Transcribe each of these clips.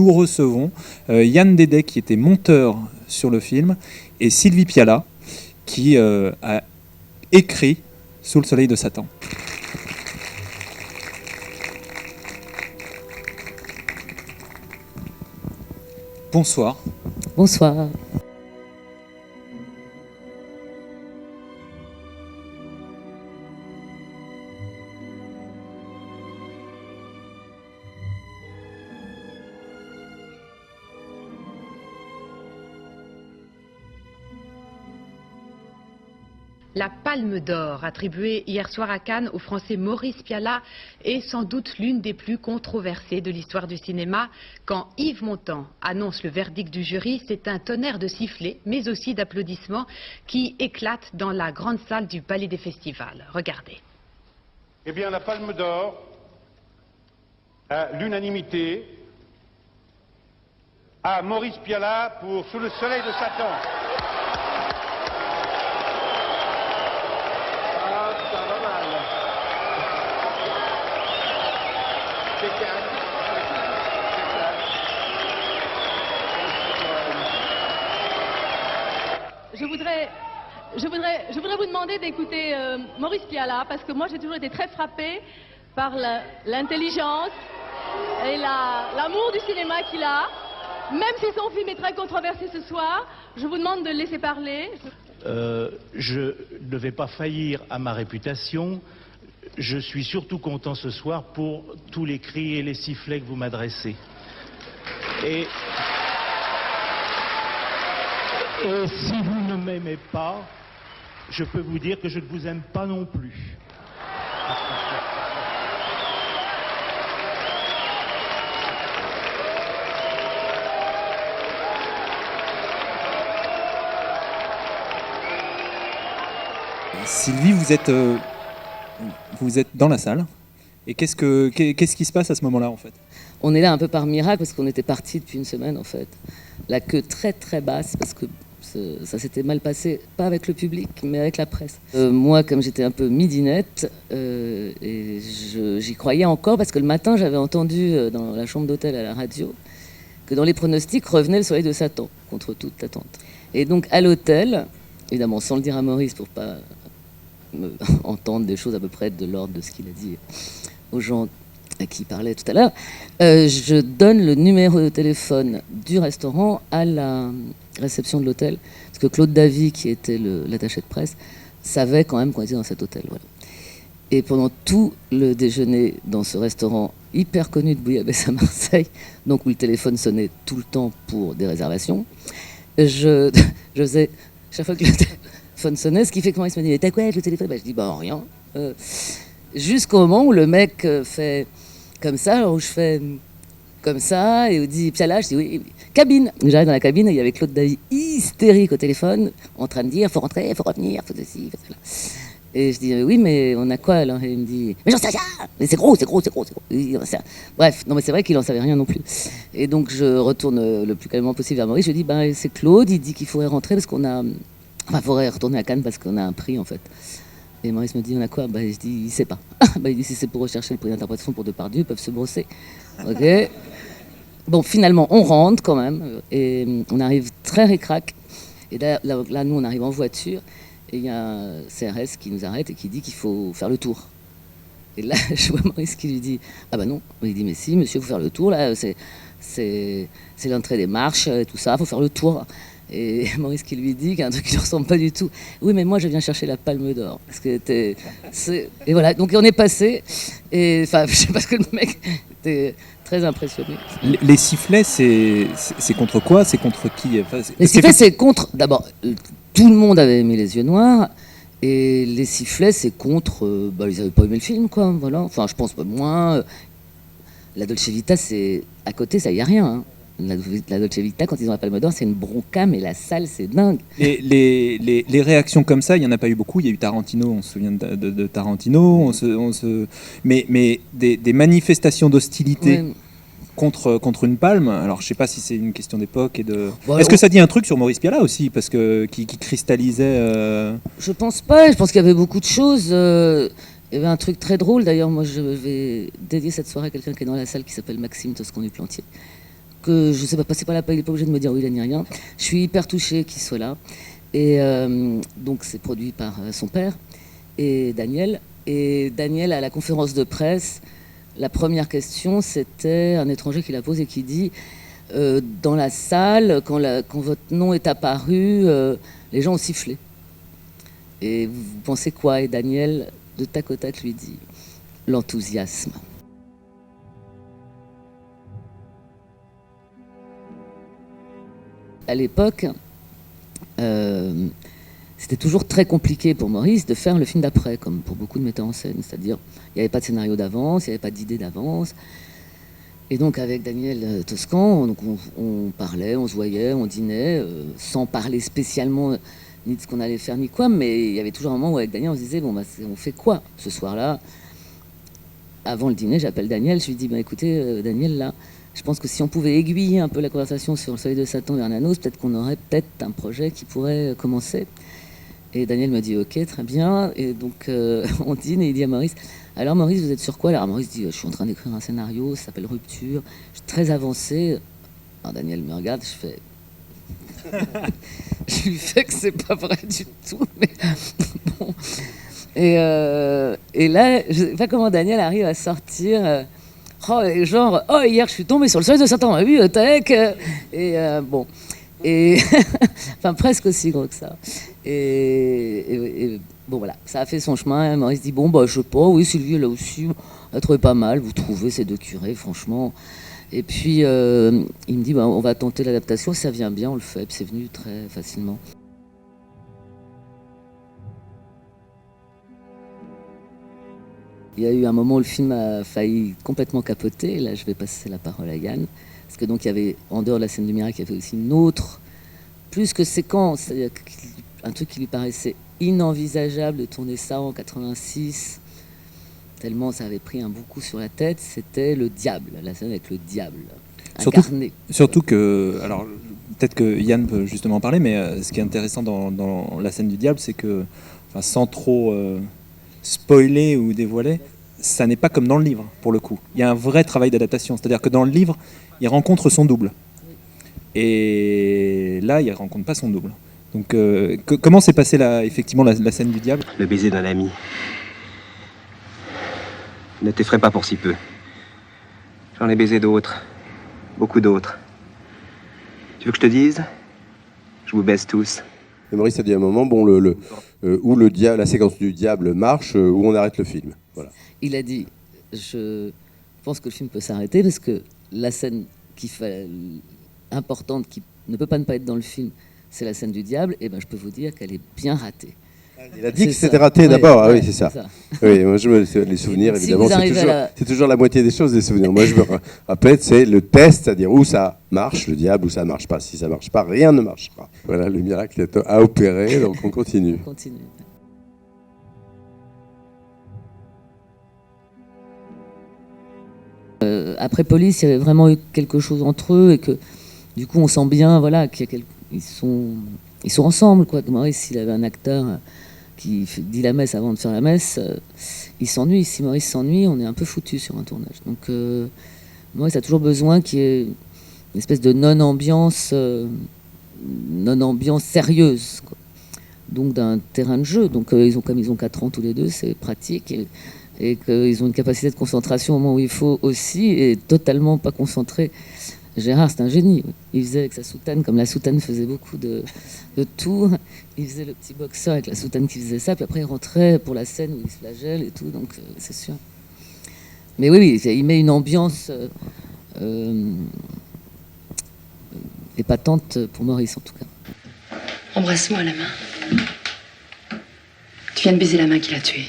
nous recevons Yann Dédé, qui était monteur sur le film, et Sylvie Piala, qui a écrit Sous le soleil de Satan. Bonsoir. Bonsoir. La Palme d'Or, attribuée hier soir à Cannes au Français Maurice Pialat, est sans doute l'une des plus controversées de l'histoire du cinéma. Quand Yves Montand annonce le verdict du jury, c'est un tonnerre de sifflets, mais aussi d'applaudissements, qui éclatent dans la grande salle du Palais des Festivals. Regardez. Eh bien, la Palme d'Or, à l'unanimité, à Maurice Pialat pour Sous le soleil de Satan. Je voudrais vous demander d'écouter Maurice Pialat, parce que moi j'ai toujours été très frappée par l'intelligence et l'amour du cinéma qu'il a. Même si son film est très controversé ce soir, je vous demande de le laisser parler. Je ne vais pas faillir à ma réputation. Je suis surtout content ce soir pour tous les cris et les sifflets que vous m'adressez. Et si vous ne m'aimez pas, je peux vous dire que je ne vous aime pas non plus. Sylvie, vous êtes dans la salle. Et qu'est-ce qui se passe à ce moment-là, en fait ? On est là un peu par miracle, parce qu'on était parti depuis une semaine, en fait. La queue très très basse, parce que ça s'était mal passé, pas avec le public, mais avec la presse. Moi, comme j'étais un peu midinette, et j'y croyais encore, parce que le matin, j'avais entendu dans la chambre d'hôtel à la radio que dans les pronostics revenait le soleil de Satan, contre toute attente. Et donc, à l'hôtel, évidemment, sans le dire à Maurice, pour pas entendre des choses à peu près de l'ordre de ce qu'il a dit aux gens à qui il parlait tout à l'heure, je donne le numéro de téléphone du restaurant à la réception de l'hôtel, parce que Claude Davy, qui était l'attaché de presse, savait quand même qu'on était dans cet hôtel. Voilà. Et pendant tout le déjeuner dans ce restaurant hyper connu de Bouillabaisse à Marseille, donc où le téléphone sonnait tout le temps pour des réservations, je faisais, chaque fois que le téléphone sonnait, ce qui fait que Maurice me dit « Mais t'as quoi avec le téléphone ?» Je dis « Bah rien ». Jusqu'au moment où le mec fait comme ça, alors où je fais comme ça, et où dit Pialat, je dis oui, cabine. J'arrive dans la cabine et il y avait Claude Davy hystérique au téléphone, en train de dire faut rentrer, faut revenir, faut ceci, faut cela. Et je dis oui, mais on a quoi alors? Et il me dit mais j'en sais rien, mais c'est gros. Bref, non mais c'est vrai qu'il en savait rien non plus. Et donc je retourne le plus calmement possible vers Maurice, je dis c'est Claude, il dit qu'il faudrait rentrer parce qu'on a. Enfin, il faudrait retourner à Cannes parce qu'on a un prix en fait. Et Maurice me dit, on a quoi? Je dis, il sait pas. Il dit, si c'est pour rechercher le prix d'interprétation pour Depardieu, ils peuvent se brosser. Ok. Bon, finalement, on rentre quand même. Et on arrive très ric-rac. Et là, nous, on arrive en voiture. Et il y a un CRS qui nous arrête et qui dit qu'il faut faire le tour. Et là, je vois Maurice qui lui dit, ah bah non. Il dit, mais si, monsieur, il faut faire le tour. Là, c'est l'entrée des marches et tout ça, il faut faire le tour. Et Maurice qui lui dit qu'il y a un truc qui ne ressemble pas du tout. Oui, mais moi, je viens chercher la Palme d'Or. Parce que et voilà, donc on est passé. Et enfin, je sais pas ce que le mec était très impressionné. Les sifflets, c'est contre quoi? C'est contre qui? Les sifflets, c'est contre... D'abord, tout le monde avait aimé Les Yeux Noirs. Et les sifflets, c'est contre... ils n'avaient pas aimé le film, quoi. Voilà. Enfin, je pense pas moins. La Dolce Vita, c'est... À côté, ça y a rien, hein. La Dolce Vita, quand ils ont la Palme d'Or, c'est une bronca, mais la salle, c'est dingue. Les réactions comme ça, il n'y en a pas eu beaucoup. Il y a eu Tarantino, on se souvient de Tarantino. Mais des manifestations d'hostilité contre une palme. Alors, je ne sais pas si c'est une question d'époque et de... Est-ce que ça dit un truc sur Maurice Pialat aussi, parce que qui cristallisait... Je pense pas. Je pense qu'il y avait beaucoup de choses. Il y avait un truc très drôle. D'ailleurs, moi, je vais dédier cette soirée à quelqu'un qui est dans la salle, qui s'appelle Maxime Toscan du Plantier, que je sais pas, c'est pas la peine, il n'est pas obligé de me dire oui, ni rien. Je suis hyper touchée qu'il soit là. Et donc c'est produit par son père et Daniel. Et Daniel, à la conférence de presse, la première question, c'était un étranger qui la pose et qui dit dans la salle, quand votre nom est apparu, les gens ont sifflé. Et vous pensez quoi? Et Daniel, de tac au tac, lui dit l'enthousiasme. À l'époque, c'était toujours très compliqué pour Maurice de faire le film d'après, comme pour beaucoup de metteurs en scène. C'est-à-dire, il n'y avait pas de scénario d'avance, il n'y avait pas d'idée d'avance. Et donc, avec Daniel Toscan, on parlait, on se voyait, on dînait, sans parler spécialement ni de ce qu'on allait faire, ni quoi. Mais il y avait toujours un moment où, avec Daniel, on se disait, bon, bah, on fait quoi ce soir-là? Avant le dîner, j'appelle Daniel, je lui dis, bah, écoutez, Daniel, là, je pense que si on pouvait aiguiller un peu la conversation sur le Soleil de Satan vers Nanos, peut-être qu'on aurait un projet qui pourrait commencer. Et Daniel me dit ok, très bien. Et donc on dîne et il dit à Maurice, alors Maurice, vous êtes sur quoi? Alors Maurice dit, je suis en train d'écrire un scénario, ça s'appelle Rupture, je suis très avancé. Alors Daniel me regarde, je fais... je lui fais que c'est pas vrai du tout, mais bon. Et là, je sais pas comment Daniel arrive à sortir... genre, hier je suis tombée sur le Soleil de Satan, oui, tac. Et bon, et enfin presque aussi gros que ça. Et bon voilà, ça a fait son chemin. Maurice dit bon bah je sais pas, oui Sylvie là aussi, elle a trouvé pas mal. Vous trouvez ces deux curés, franchement. Et puis il me dit bah, on va tenter l'adaptation, si ça vient bien, on le fait. Puis c'est venu très facilement. Il y a eu un moment où le film a failli complètement capoter. Là, je vais passer la parole à Yann. Parce que donc, il y avait, en dehors de la scène du miracle, il y avait aussi une autre, plus que séquence, c'est-à-dire un truc qui lui paraissait inenvisageable de tourner ça en 86, tellement ça avait pris un bon coup sur la tête, c'était le diable, la scène avec le diable. Surtout que, alors peut-être que Yann peut justement en parler, mais ce qui est intéressant dans la scène du diable, c'est que, enfin, sans trop... spoiler ou dévoiler, ça n'est pas comme dans le livre, pour le coup. Il y a un vrai travail d'adaptation. C'est-à-dire que dans le livre, il rencontre son double. Et là, il ne rencontre pas son double. Donc, comment s'est passée effectivement la scène du diable? Le baiser d'un ami. Ne t'effraie pas pour si peu. J'en ai baisé d'autres. Beaucoup d'autres. Tu veux que je te dise? Je vous baise tous. Et Maurice a dit à un moment, bon, où la séquence du diable marche, où on arrête le film. Voilà. Il a dit, je pense que le film peut s'arrêter parce que la scène importante qui ne peut pas ne pas être dans le film, c'est la scène du diable. Et ben, je peux vous dire qu'elle est bien ratée. Il a dit que c'était raté d'abord. Ah oui, c'est ça. Oui, moi, les souvenirs, donc, évidemment, c'est toujours la moitié des choses, les souvenirs. Moi, je me rappelle, c'est le test, c'est-à-dire où ça marche, le diable, où ça ne marche pas. Si ça ne marche pas, rien ne marchera. Voilà, le miracle est à opérer, donc on continue. On continue. Après Police, il y avait vraiment eu quelque chose entre eux et que, du coup, on sent bien, voilà, qu'ils sont ensemble, quoi. Maurice, s'il avait un acteur qui dit la messe avant de faire la messe, il s'ennuie. Si Maurice s'ennuie, on est un peu foutu sur un tournage. Donc, Maurice a toujours besoin qu'il y ait une espèce de non-ambiance sérieuse, quoi. Donc, d'un terrain de jeu. Donc, comme ils ont 4 ans tous les deux, c'est pratique. Et qu'ils ont une capacité de concentration au moment où il faut aussi, et totalement pas concentré. Gérard, c'est un génie. Il faisait avec sa soutane, comme la soutane faisait beaucoup de tours, il faisait le petit boxeur avec la soutane qui faisait ça, puis après il rentrait pour la scène où il se flagelle et tout, donc c'est sûr. Mais oui, il met une ambiance épatante pour Maurice, en tout cas. Embrasse-moi à la main. Tu viens de baiser la main qui l'a tué.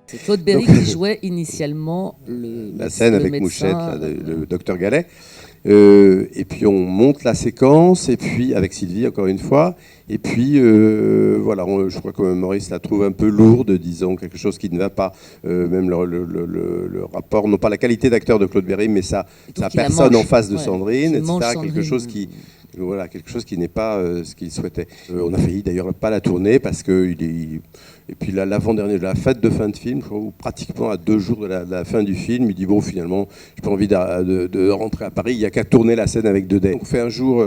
C'est Claude Berry qui jouait initialement la scène avec médecin, Mouchette, le docteur Gallet. Et puis on monte la séquence, et puis avec Sylvie encore une fois. Et puis voilà, je crois que Maurice la trouve un peu lourde, disons, quelque chose qui ne va pas. Même le rapport, non pas la qualité d'acteur de Claude Berry, mais sa personne en face de Sandrine, etc. Quelque chose qui... Voilà, quelque chose qui n'est pas ce qu'il souhaitait. On a failli d'ailleurs pas la tourner parce qu'il Et puis l'avant-dernier, la fête de fin de film, je crois, ou pratiquement à 2 jours de la fin du film, il dit bon, finalement, j'ai pas envie de rentrer à Paris, il n'y a qu'à tourner la scène avec 2D. On fait un jour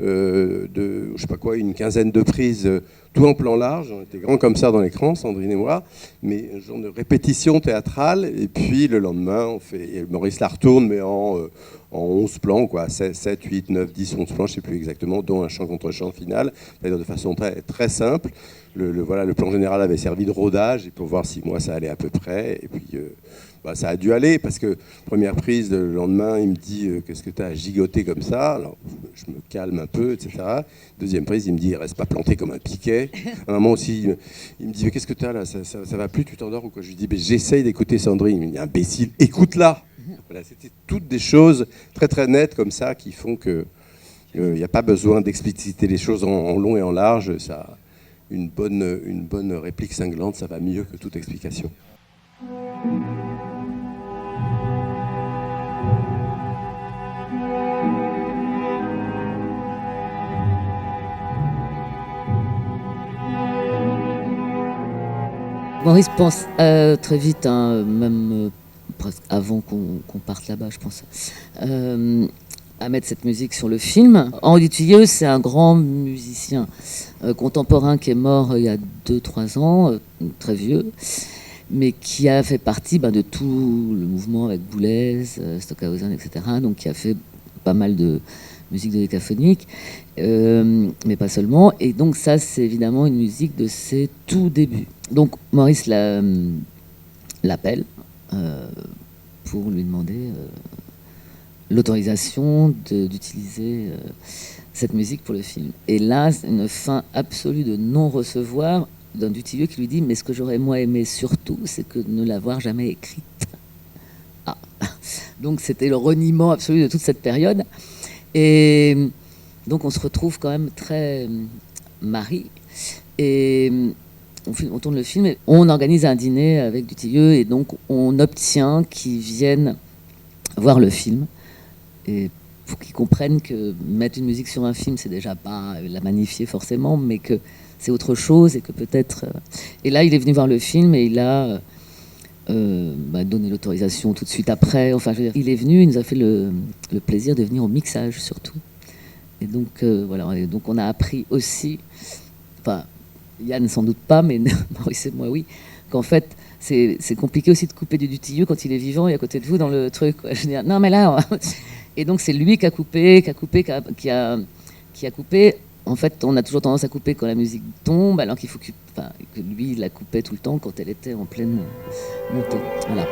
je sais pas quoi, une quinzaine de prises, tout en plan large. On était grands comme ça dans l'écran, Sandrine et moi, mais un genre de répétition théâtrale. Et puis le lendemain, Maurice la retourne, mais en 11 plans, quoi, 7, 8, 9, 10, 11 plans, je ne sais plus exactement, dont un chant contre chant final, c'est-à-dire de façon très, très simple. Le plan général avait servi de rodage et pour voir si moi ça allait à peu près. Et puis ça a dû aller parce que première prise, le lendemain, il me dit qu'est-ce que tu as à gigoter comme ça? Alors je me calme un peu, etc. Deuxième prise, il me dit reste pas planté comme un piquet. À un moment aussi, il me dit mais qu'est-ce que tu as là, ça va plus, tu t'endors ou quoi? Je lui dis j'essaye d'écouter Sandrine. Il me dit imbécile, écoute-la. Voilà, c'était toutes des choses très très nettes comme ça qui font que il n'y a pas besoin d'expliciter les choses en long et en large. Ça, une bonne réplique cinglante, ça va mieux que toute explication. Maurice pense très vite, même presque avant qu'on parte là-bas, je pense, à mettre cette musique sur le film. Henri Dutilleux, c'est un grand musicien contemporain qui est mort il y a 2-3 ans, très vieux, mais qui a fait partie de tout le mouvement avec Boulez, Stockhausen, etc. Donc qui a fait pas mal de musique décaphonique, mais pas seulement. Et donc ça, c'est évidemment une musique de ses tout débuts. Donc Maurice l'appelle pour lui demander l'autorisation d'utiliser cette musique pour le film. Et là, c'est une fin absolue de non-recevoir d'un Dutilleux qui lui dit « Mais ce que j'aurais moi aimé surtout, c'est que de ne l'avoir jamais écrite. » Ah. Donc c'était le reniement absolu de toute cette période. Et donc on se retrouve quand même très mari. Et on tourne le film et on organise un dîner avec Dutilleux et donc on obtient qu'ils viennent voir le film. Et pour qu'ils comprennent que mettre une musique sur un film, c'est déjà pas la magnifier forcément, mais que c'est autre chose et que peut-être... Et là, il est venu voir le film et il a donné l'autorisation tout de suite après. Enfin, je veux dire, il est venu, il nous a fait le plaisir de venir au mixage surtout. Et donc, voilà. Et donc, on a appris aussi, enfin, Yann sans doute pas, mais Maurice et moi, oui, qu'en fait, c'est compliqué aussi de couper du Dutilleux quand il est vivant et à côté de vous dans le truc, quoi. Je veux dire, non, mais là... Et donc, c'est lui qui a coupé. En fait, on a toujours tendance à couper quand la musique tombe, alors qu'il faut que lui, il la coupait tout le temps quand elle était en pleine montée. Voilà.